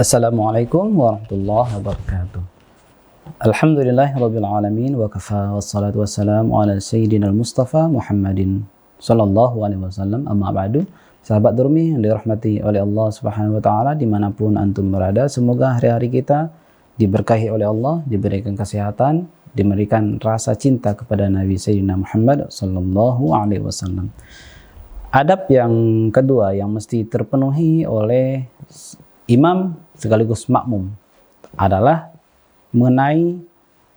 Assalamualaikum warahmatullahi wabarakatuh. Alhamdulillahirabbil alamin wa kafa wassalatu wassalamu ala sayyidinal Mustafa Muhammadin sallallahu alaihi wasallam. Amma ba'du. Sahabat Durmi yang dirahmati oleh Allah Subhanahu wa taala dimanapun antum berada, semoga hari-hari kita diberkahi oleh Allah, diberikan kesehatan, diberikan rasa cinta kepada Nabi Sayyidina Muhammad sallallahu alaihi wasallam. Adab yang kedua yang mesti terpenuhi oleh imam sekaligus makmum adalah mengenai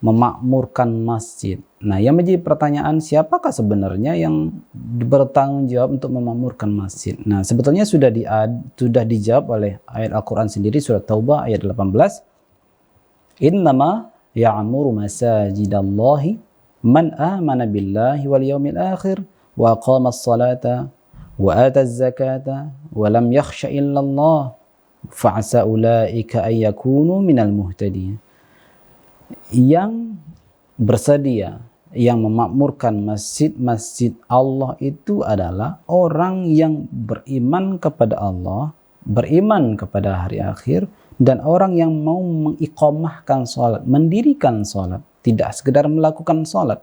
memakmurkan masjid. Nah, yang menjadi pertanyaan, siapakah sebenarnya yang bertanggung jawab untuk memakmurkan masjid? Nah, sebetulnya sudah dijawab oleh ayat Al-Quran sendiri, surat Taubah ayat 18. Innama ya'muru masajidallahi man amana billahi wal yawmil akhir wa aqama as-salata wa ata az-zakata wa lam yakhsha illa Allah fa'asa ulaika ayyakunu minal muhtadin. Yang bersedia, yang memakmurkan masjid-masjid Allah itu adalah orang yang beriman kepada Allah, beriman kepada hari akhir, dan orang yang mau mengiqamahkan salat, mendirikan salat, tidak sekedar melakukan salat.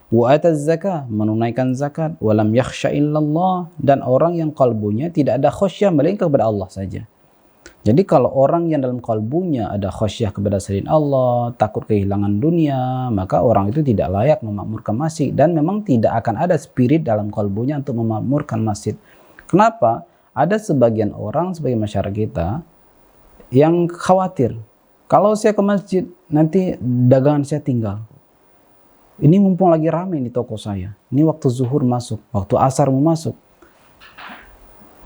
Wa ataz zakah, menunaikan zakat, wa lam yakhsha illallah, dan orang yang kalbunya tidak ada khasyah melainkan kepada Allah saja. Jadi kalau orang yang dalam kalbunya ada khasyah kepada selain Allah, takut kehilangan dunia, maka orang itu tidak layak memakmurkan masjid, dan memang tidak akan ada spirit dalam kalbunya untuk memakmurkan masjid. Kenapa? Ada sebagian orang, sebagian masyarakat kita yang khawatir, kalau saya ke masjid nanti dagangan saya tinggal. Ini mumpung lagi ramai di toko saya. Ini waktu zuhur masuk, waktu asar mau masuk.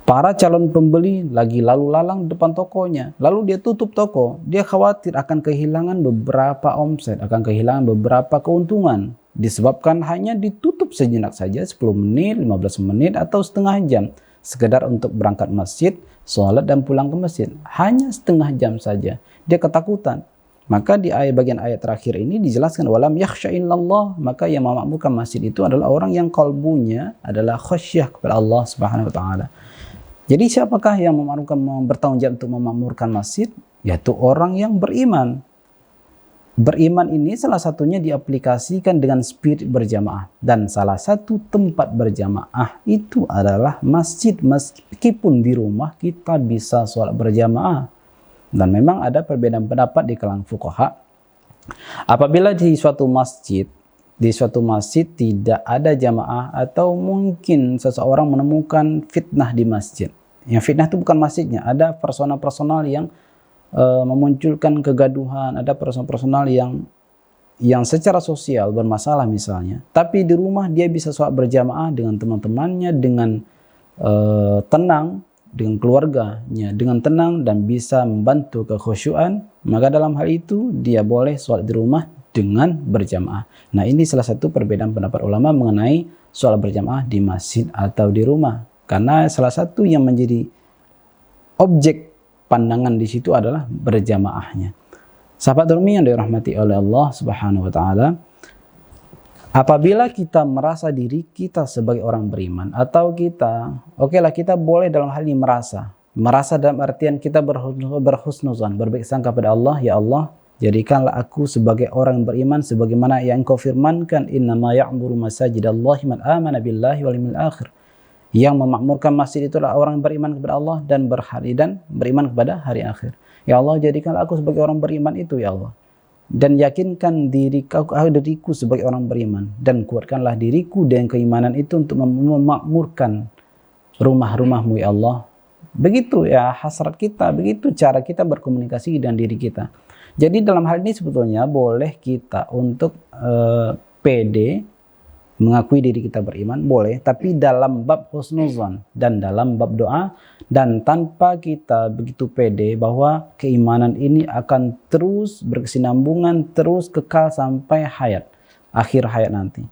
Para calon pembeli lagi lalu lalang depan tokonya. Lalu dia tutup toko. Dia khawatir akan kehilangan beberapa omset, akan kehilangan beberapa keuntungan. Disebabkan hanya ditutup sejenak saja, 10 menit, 15 menit, atau setengah jam. Sekedar untuk berangkat masjid, sholat dan pulang ke masjid. Hanya setengah jam saja. Dia ketakutan. Maka di bagian ayat terakhir ini dijelaskan walam yakhsha illallah, maka yang memakmurkan masjid itu adalah orang yang kalbunya adalah khasyah kepada Allah Subhanahu wa taala. Jadi siapakah yang bertanggung jawab untuk memakmurkan masjid? Yaitu orang yang beriman. Beriman ini salah satunya diaplikasikan dengan spirit berjamaah, dan salah satu tempat berjamaah itu adalah masjid. Meskipun di rumah kita bisa sholat berjamaah. Dan memang ada perbedaan pendapat di kalangan fuqaha. Apabila di suatu masjid tidak ada jamaah, atau mungkin seseorang menemukan fitnah di masjid. Yang fitnah itu bukan masjidnya, ada personal-personal yang memunculkan kegaduhan, ada personal-personal yang secara sosial bermasalah misalnya. Tapi di rumah dia bisa sholat berjamaah dengan teman-temannya dengan tenang, dengan keluarganya dengan tenang, dan bisa membantu kekhusyuan, maka dalam hal itu dia boleh sholat di rumah dengan berjamaah. Nah, ini salah satu perbedaan pendapat ulama mengenai sholat berjamaah di masjid atau di rumah. Karena salah satu yang menjadi objek pandangan di situ adalah berjamaahnya. Sahabat Durmi yang dirahmati oleh Allah Subhanahu wa taala, apabila kita merasa diri kita sebagai orang beriman, atau kita boleh dalam hal ini merasa dalam artian kita berhusnuzan, berbaik sangka pada Allah, ya Allah, jadikanlah aku sebagai orang yang beriman sebagaimana yang Engkau firmankan, innama ya'muru masajidallahi man amana billahi wal yawmil akhir. Yang memakmurkan masjid itulah orang yang beriman kepada Allah dan beriman kepada hari akhir. Ya Allah, jadikanlah aku sebagai orang beriman itu, ya Allah. Dan yakinkan diriku sebagai orang beriman, dan kuatkanlah diriku dengan keimanan itu untuk memakmurkan rumah-rumahmu, ya Allah. Begitu ya hasrat kita, begitu cara kita berkomunikasi dengan diri kita. Jadi dalam hal ini sebetulnya boleh kita untuk pede mengakui diri kita beriman, boleh, tapi dalam bab husnuzan dan dalam bab doa, dan tanpa kita begitu pede bahwa keimanan ini akan terus berkesinambungan, terus kekal sampai akhir hayat nanti.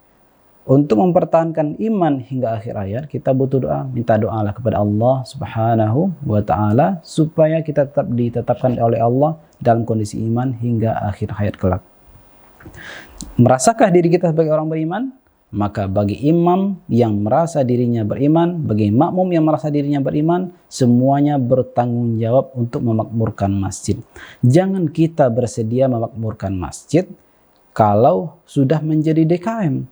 Untuk mempertahankan iman hingga akhir hayat, kita butuh doa. Minta doalah kepada Allah Subhanahu wa taala supaya kita tetap ditetapkan oleh Allah dalam kondisi iman hingga akhir hayat kelak. Merasakah diri kita sebagai orang beriman? Maka bagi imam yang merasa dirinya beriman, bagi makmum yang merasa dirinya beriman, semuanya bertanggung jawab untuk memakmurkan masjid. Jangan kita bersedia memakmurkan masjid kalau sudah menjadi DKM.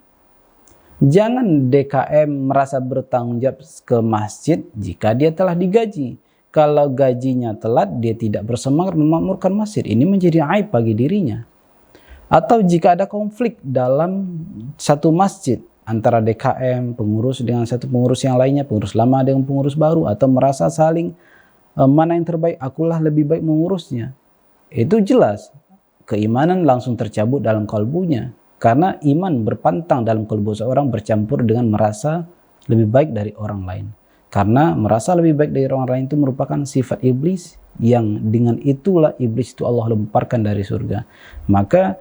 Jangan DKM merasa bertanggung jawab ke masjid jika dia telah digaji. Kalau gajinya telat, dia tidak bersemangat memakmurkan masjid. Ini menjadi aib bagi dirinya. Atau jika ada konflik dalam satu masjid antara DKM, pengurus dengan satu pengurus yang lainnya, pengurus lama dengan pengurus baru, atau merasa saling mana yang terbaik, akulah lebih baik mengurusnya. Itu jelas keimanan langsung tercabut dalam kalbunya. Karena iman berpantang dalam kalbu seorang bercampur dengan merasa lebih baik dari orang lain. Karena merasa lebih baik dari orang lain itu merupakan sifat iblis yang dengan itulah iblis itu Allah lemparkan dari surga. Maka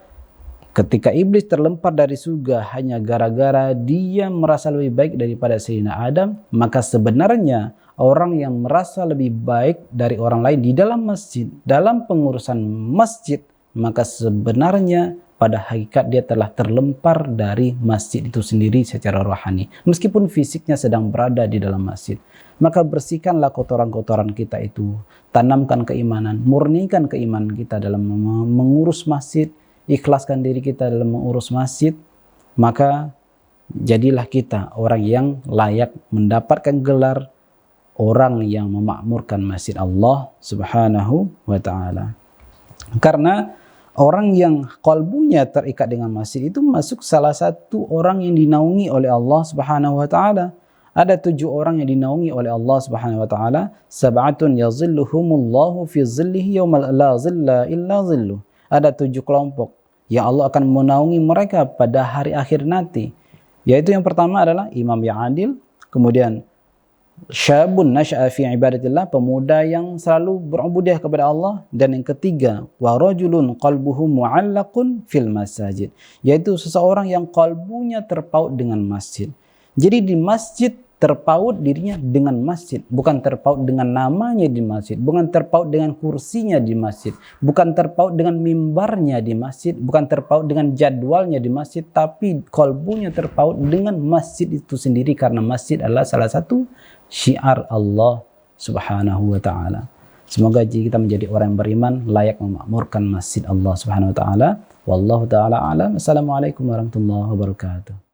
ketika iblis terlempar dari surga hanya gara-gara dia merasa lebih baik daripada Sayyidina Adam, maka sebenarnya orang yang merasa lebih baik dari orang lain di dalam masjid, dalam pengurusan masjid, maka sebenarnya pada hakikat dia telah terlempar dari masjid itu sendiri secara rohani. Meskipun fisiknya sedang berada di dalam masjid. Maka bersihkanlah kotoran-kotoran kita itu. Tanamkan keimanan, murnikan keimanan kita dalam mengurus masjid. Ikhlaskan diri kita dalam mengurus masjid, maka jadilah kita orang yang layak mendapatkan gelar orang yang memakmurkan masjid Allah Subhanahu wa ta'ala. Karena orang yang kalbunya terikat dengan masjid itu masuk salah satu orang yang dinaungi oleh Allah Subhanahu wa ta'ala. Ada 7 orang yang dinaungi oleh Allah Subhanahu wa ta'ala. Sab'atun yazilluhumullahu fi zillihi yawmal la zilla illa zilluh. Ada 7 kelompok yang Allah akan menaungi mereka pada hari akhir nanti. Yaitu yang pertama adalah imam yang adil, kemudian syabun nasya'a fi ibadatillah, pemuda yang selalu berubudiyah kepada Allah, dan yang ketiga wa rajulun qalbuhu mu'allaqun fil masajid, yaitu seseorang yang kalbunya terpaut dengan masjid. Jadi di masjid terpaut dirinya dengan masjid, bukan terpaut dengan namanya di masjid, bukan terpaut dengan kursinya di masjid, bukan terpaut dengan mimbarnya di masjid, bukan terpaut dengan jadwalnya di masjid, tapi kalbunya terpaut dengan masjid itu sendiri, karena masjid adalah salah satu syiar Allah Subhanahu wa ta'ala. Semoga jika kita menjadi orang yang beriman layak memakmurkan masjid Allah Subhanahu wa ta'ala. Wallahu ta'ala alam. Assalamualaikum warahmatullahi wabarakatuh.